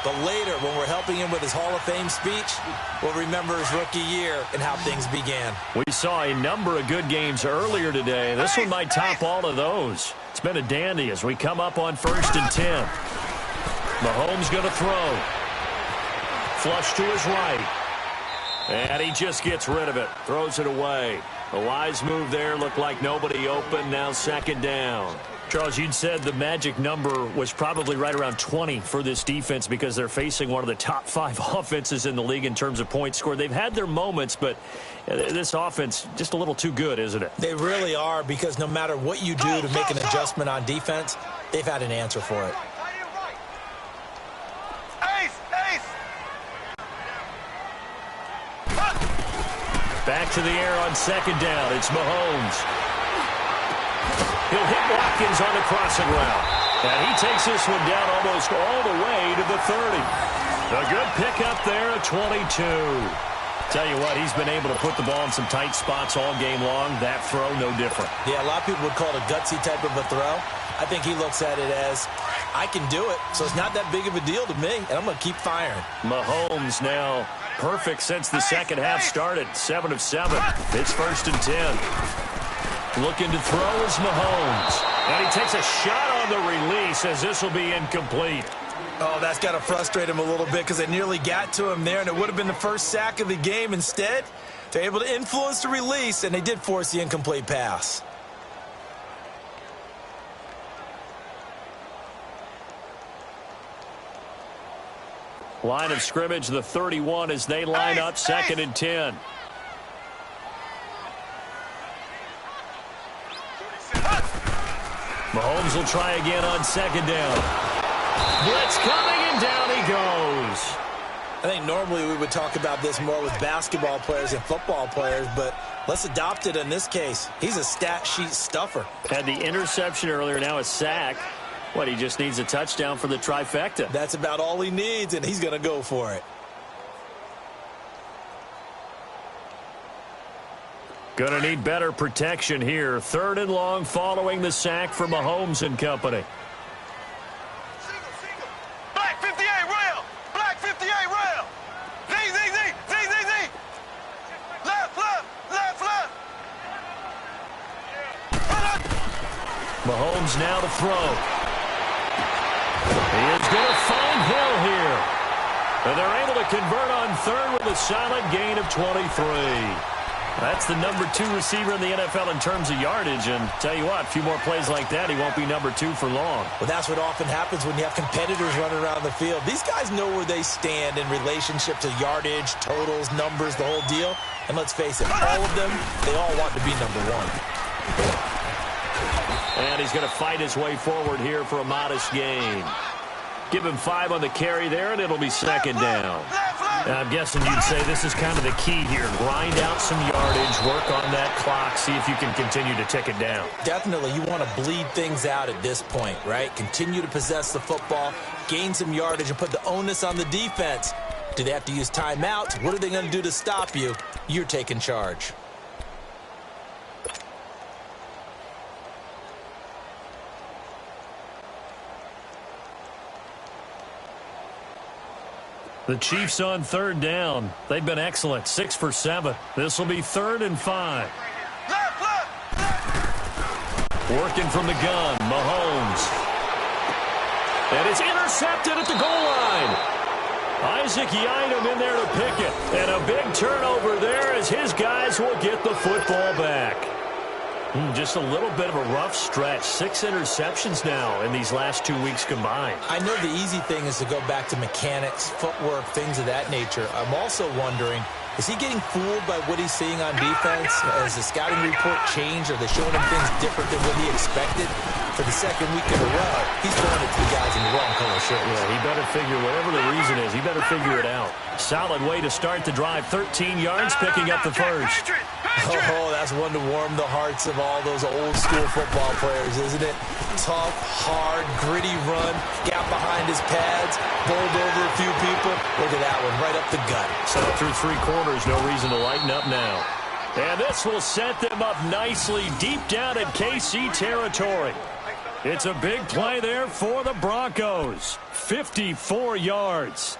S5: But later, when we're helping him with his Hall of Fame speech, we'll remember his rookie year and how things began.
S3: We saw a number of good games earlier today. This one might top all of those. It's been a dandy as we come up on 1st and 10. Mahomes going to throw. Flush to his right. And he just gets rid of it, throws it away. A wise move there, looked like nobody open, now second down. Charles, you'd said the magic number was probably right around 20 for this defense because they're facing one of the top 5 offenses in the league in terms of points scored. They've had their moments, but this offense just a little too good, isn't it?
S5: They really are, because no matter what you do to make an adjustment on defense, they've had an answer for it.
S3: Back to the air on second down. It's Mahomes. He'll hit Watkins on the crossing route. And he takes this one down almost all the way to the 30. A good pickup there at 22. Tell you what, he's been able to put the ball in some tight spots all game long. That throw, no different.
S5: Yeah, a lot of people would call it a gutsy type of a throw. I think he looks at it as, I can do it, so it's not that big of a deal to me, and I'm going to keep firing.
S3: Mahomes now perfect since the second half started. 7 of 7. It's 1st and 10. Looking to throw is Mahomes. And he takes a shot on the release as this will be incomplete.
S5: Oh, that's got to frustrate him a little bit because they nearly got to him there, and it would have been the first sack of the game. Instead, they're able to influence the release, and they did force the incomplete pass.
S3: Line of scrimmage, the 31 as they line up 2nd and 10. Mahomes will try again on 2nd down. Blitz coming, and down he goes.
S5: I think normally we would talk about this more with basketball players and football players, but let's adopt it in this case. He's a stat sheet stuffer.
S3: Had the interception earlier, now a sack. What, he just needs a touchdown for the trifecta.
S5: That's about all he needs, and he's going to go for it.
S3: Going to need better protection here. 3rd and long following the sack for Mahomes and company.
S2: Black 58 rail. Black 58 rail. Z. Left.
S3: Mahomes now to throw. He is going to find Hill here. And they're able to convert on 3rd with a solid gain of 23. That's the number 2 receiver in the NFL in terms of yardage. And tell you what, a few more plays like that, he won't be number 2 for long.
S5: Well, that's what often happens when you have competitors running around the field. These guys know where they stand in relationship to yardage, totals, numbers, the whole deal. And let's face it, all of them, they all want to be number 1.
S3: And he's going to fight his way forward here for a modest gain. Give him 5 on the carry there, and it'll be 2nd down. Now, I'm guessing you'd say this is kind of the key here. Grind out some yardage, work on that clock, see if you can continue to tick it down.
S5: Definitely. You want to bleed things out at this point, right? Continue to possess the football, gain some yardage, and put the onus on the defense. Do they have to use timeouts? What are they going to do to stop you? You're taking charge.
S3: The Chiefs on 3rd down. They've been excellent. 6 for 7. This will be 3rd and 5. Working from the gun, Mahomes. And it's intercepted at the goal line. Isaac Yiadom in there to pick it. And a big turnover there as his guys will get the football back. Just a little bit of a rough stretch. 6 interceptions now in these last 2 weeks combined.
S5: I know the easy thing is to go back to mechanics, footwork, things of that nature. I'm also wondering, is he getting fooled by what he's seeing on defense? Has the scouting report changed? Are they showing him things different than what he expected? For the 2nd week in a row, he's throwing it to the guys in the wrong color shirts.
S3: Yeah, he better figure, whatever the reason is, he better figure it out. Solid way to start the drive. 13 yards, picking up the first.
S5: Oh, that's one to warm the hearts of all those old-school football players, isn't it? Tough, hard, gritty run, gap behind his pads, bowled over a few people. Look at that one, right up the gut.
S3: So through 3 quarters, no reason to lighten up now. And this will set them up nicely deep down in KC territory. It's a big play there for the Broncos. 54 yards.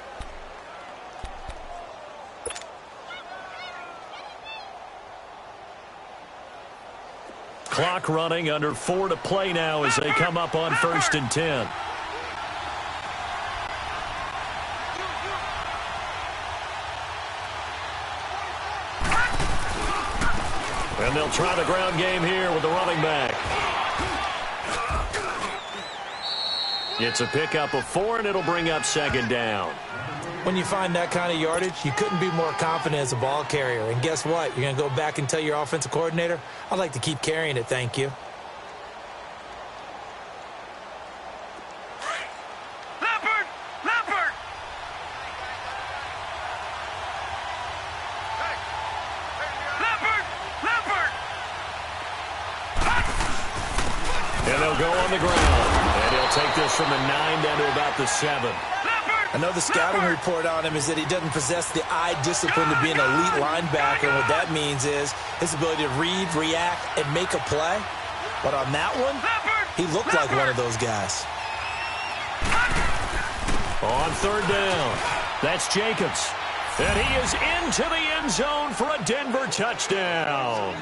S3: Clock running, under 4 to play now as they come up on 1st and 10. And they'll try the ground game here with the running back. It's a pickup of 4, and it'll bring up second down.
S5: When you find that kind of yardage, you couldn't be more confident as a ball carrier. And guess what? You're going to go back and tell your offensive coordinator, I'd like to keep carrying it, thank you.
S3: And they'll go on the ground. And he'll take this from the 9 down to about the 7.
S5: I know the scouting report on him is that he doesn't possess the eye discipline to be an elite linebacker. What that means is his ability to read, react, and make a play. But on that one, he looked like one of those guys.
S3: On third down, that's Jacobs. And he is into the end zone for a Denver touchdown.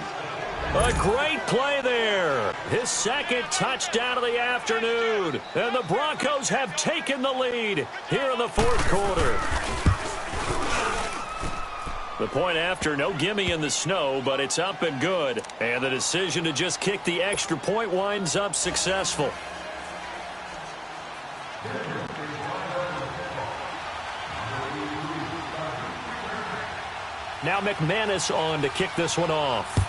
S3: A great play there. His second touchdown of the afternoon. And the Broncos have taken the lead here in the fourth quarter. The point after, no gimme in the snow, but it's up and good. And the decision to just kick the extra point winds up successful. Now McManus on to kick this one off.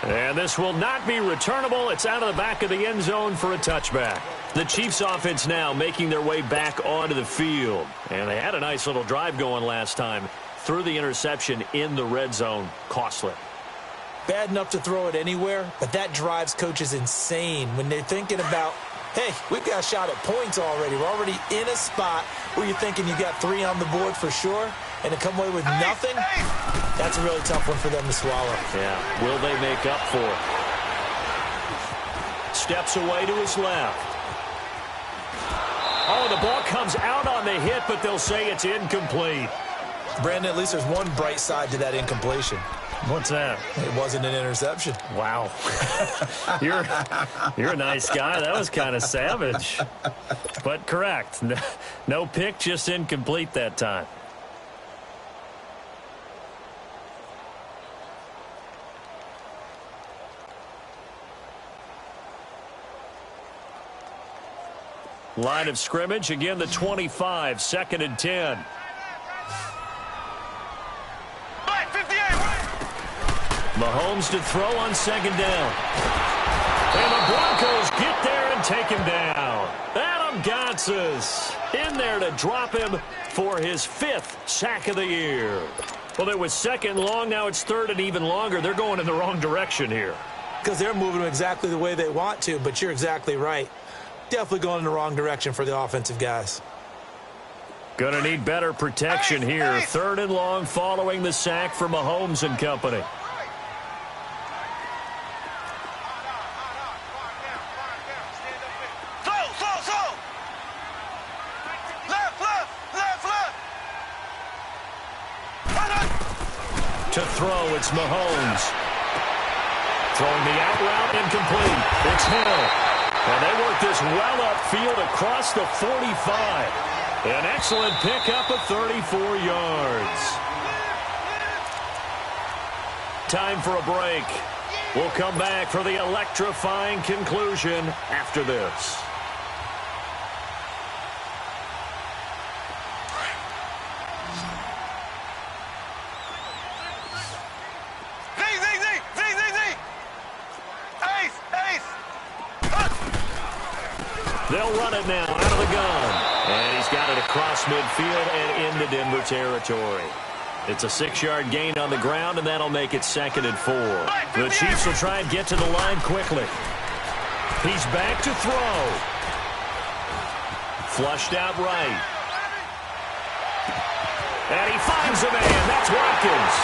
S3: And this will not be returnable. It's out of the back of the end zone for a touchback. The Chiefs offense now making their way back onto the field. And they had a nice little drive going last time. Threw the interception in the red zone. Costly.
S5: Bad enough to throw it anywhere, but that drives coaches insane when they're thinking about, hey, we've got a shot at points already. We're already in a spot where you're thinking you got 3 on the board for sure, and to come away with nothing, that's a really tough one for them to swallow.
S3: Yeah, will they make up for it? Steps away to his left. Oh, the ball comes out on the hit, but they'll say it's incomplete.
S5: Brandon, at least there's one bright side to that incompletion.
S3: What's that?
S5: It wasn't an interception.
S3: Wow. You're a nice guy. That was kind of savage. But correct. No pick, just incomplete that time. Line of scrimmage, again the 25, 2nd and 10. Mahomes to throw on 2nd down. And the Broncos get there and take him down. Adam Gotsis in there to drop him for his 5th sack of the year. Well, it was 2nd long, now it's 3rd and even longer. They're going in the wrong direction here.
S5: Because they're moving exactly the way they want to, but you're exactly right. Definitely going in the wrong direction for the offensive guys.
S3: Gonna need better protection here. 3rd and long following the sack for Mahomes and company. To throw, it's Mahomes. Throwing the out route, incomplete. It's Hill. And they work this well upfield across the 45. An excellent pickup of 34 yards. Time for a break. We'll come back for the electrifying conclusion after this. They'll run it now out of the gun. And he's got it across midfield and into Denver territory. It's a 6-yard gain on the ground, and that'll make it 2nd and 4. The Chiefs will try and get to the line quickly. He's back to throw. Flushed out right. And he finds a man. That's Watkins.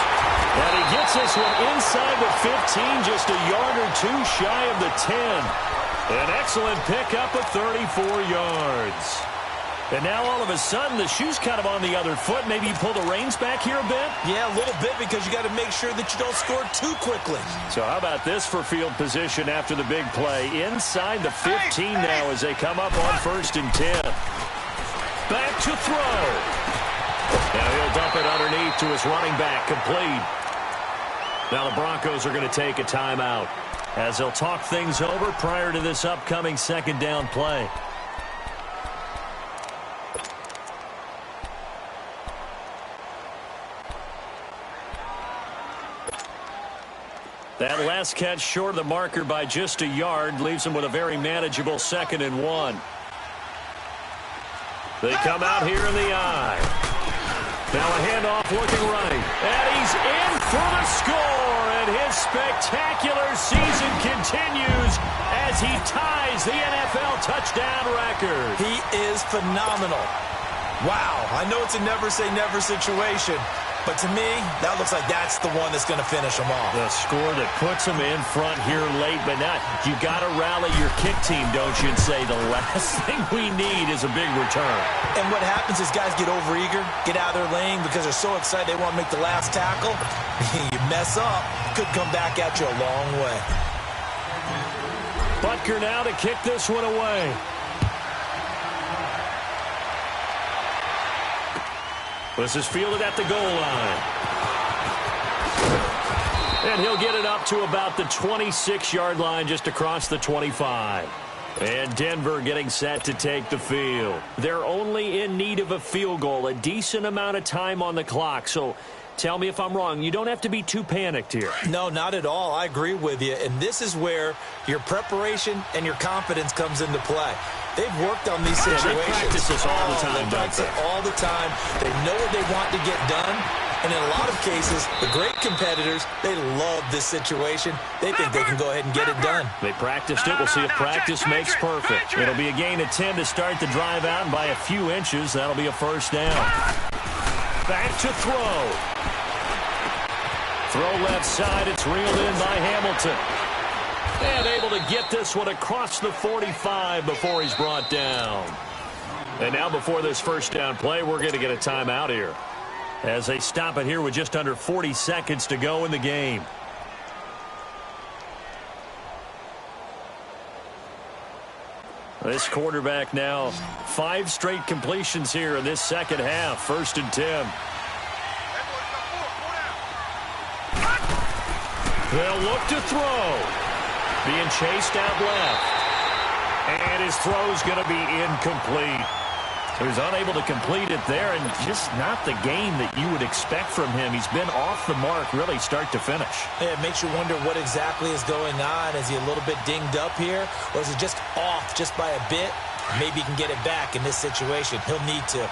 S3: And he gets this one inside the 15, just a yard or 2 shy of the 10. An excellent pickup of 34 yards. And now all of a sudden the shoe's kind of on the other foot. Maybe you pull the reins back here a bit?
S5: Yeah, a little bit, because you got to make sure that you don't score too quickly.
S3: So how about this for field position after the big play? Inside the 15 now as they come up on 1st and 10. Back to throw. Now he'll dump it to his running back, complete. Now the Broncos are going to take a timeout as they'll talk things over prior to this upcoming second down play. That last catch short of the marker by just a yard leaves him with a very manageable 2nd and 1. They come out here in the eye. Now a handoff looking right. And he's in for the score. And his spectacular season continues as he ties the NFL touchdown record.
S5: He is phenomenal. Wow. I know it's a never-say-never situation. But to me, that looks like that's the one that's going to finish him off.
S3: The score that puts him in front here late, but now you got to rally your kick team, don't you, and say the last thing we need is a big return.
S5: And what happens is guys get overeager, get out of their lane because they're so excited they want to make the last tackle. You mess up, could come back at you a long way.
S3: Butker now to kick this one away. This is fielded at the goal line. And he'll get it up to about the 26-yard line, just across the 25. And Denver getting set to take the field. They're only in need of a field goal, a decent amount of time on the clock. So tell me if I'm wrong. You don't have to be too panicked here.
S5: No, not at all. I agree with you. And this is where your preparation and your confidence comes into play. They've worked on these situations.
S3: They practice this all the time.
S5: They practice it all the time. They know what they want to get done. And in a lot of cases, the great competitors, they love this situation. They think they can go ahead and get it done.
S3: They practiced it. We'll see if practice makes perfect. It'll be a gain of 10 to start the drive out, and by a few inches, that'll be a first down. Back to throw. Throw left side. It's reeled in by Hamilton. And able to get this one across the 45 before he's brought down. And now before this first down play, we're going to get a timeout here, as they stop it here with just under 40 seconds to go in the game. This quarterback now 5 straight completions here in this second half. 1st and 10. They'll look to throw. Being chased out left. And his throw's going to be incomplete. So he's unable to complete it there, and just not the game that you would expect from him. He's been off the mark really start to finish.
S5: It makes you wonder what exactly is going on. Is he a little bit dinged up here, or is he just off just by a bit? Maybe he can get it back in this situation. He'll need to.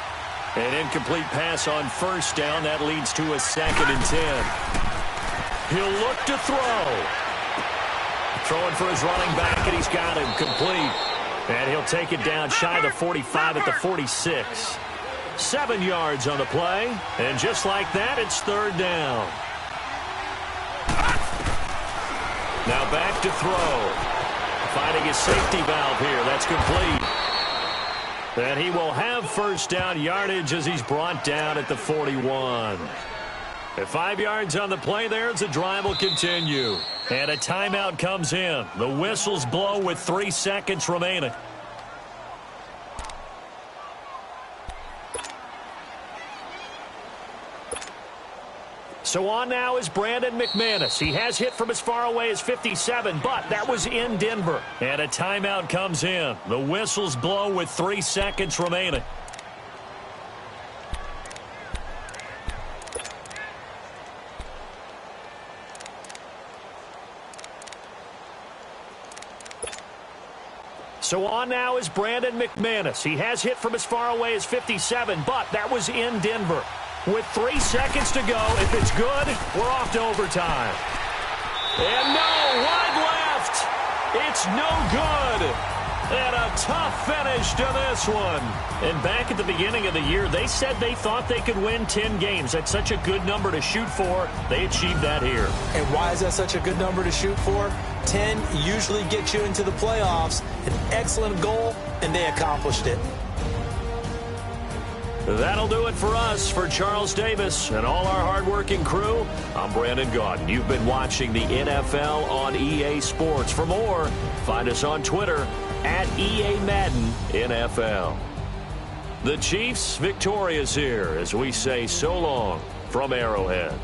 S3: An incomplete pass on first down. That leads to a 2nd and 10. He'll look to throw. Throwing for his running back, and he's got him complete. And he'll take it down shy of the 45 at the 46. 7 yards on the play. And just like that, it's 3rd down. Now back to throw. Finding his safety valve here. That's complete. And he will have first down yardage as he's brought down at the 41. At 5 yards on the play there, the drive will continue. And a timeout comes in. The whistles blow with 3 seconds remaining. So on now is Brandon McManus. He has hit from as far away as 57, but that was in Denver. And a timeout comes in. The whistles blow with 3 seconds remaining. So on now is Brandon McManus. He has hit from as far away as 57, but that was in Denver. With 3 seconds to go, if it's good, we're off to overtime. And no, wide left. It's no good. And a tough finish to this one. And back at the beginning of the year, they said they thought they could win 10 games. That's such a good number to shoot for. They achieved that here.
S5: And why is that such a good number to shoot for? 10 usually gets you into the playoffs. An excellent goal, and they accomplished it.
S3: That'll do it for us. For Charles Davis and all our hardworking crew, I'm Brandon Gaudin. You've been watching the NFL on EA Sports. For more, find us on Twitter @EA Madden NFL. The Chiefs victorious here as we say so long from Arrowhead.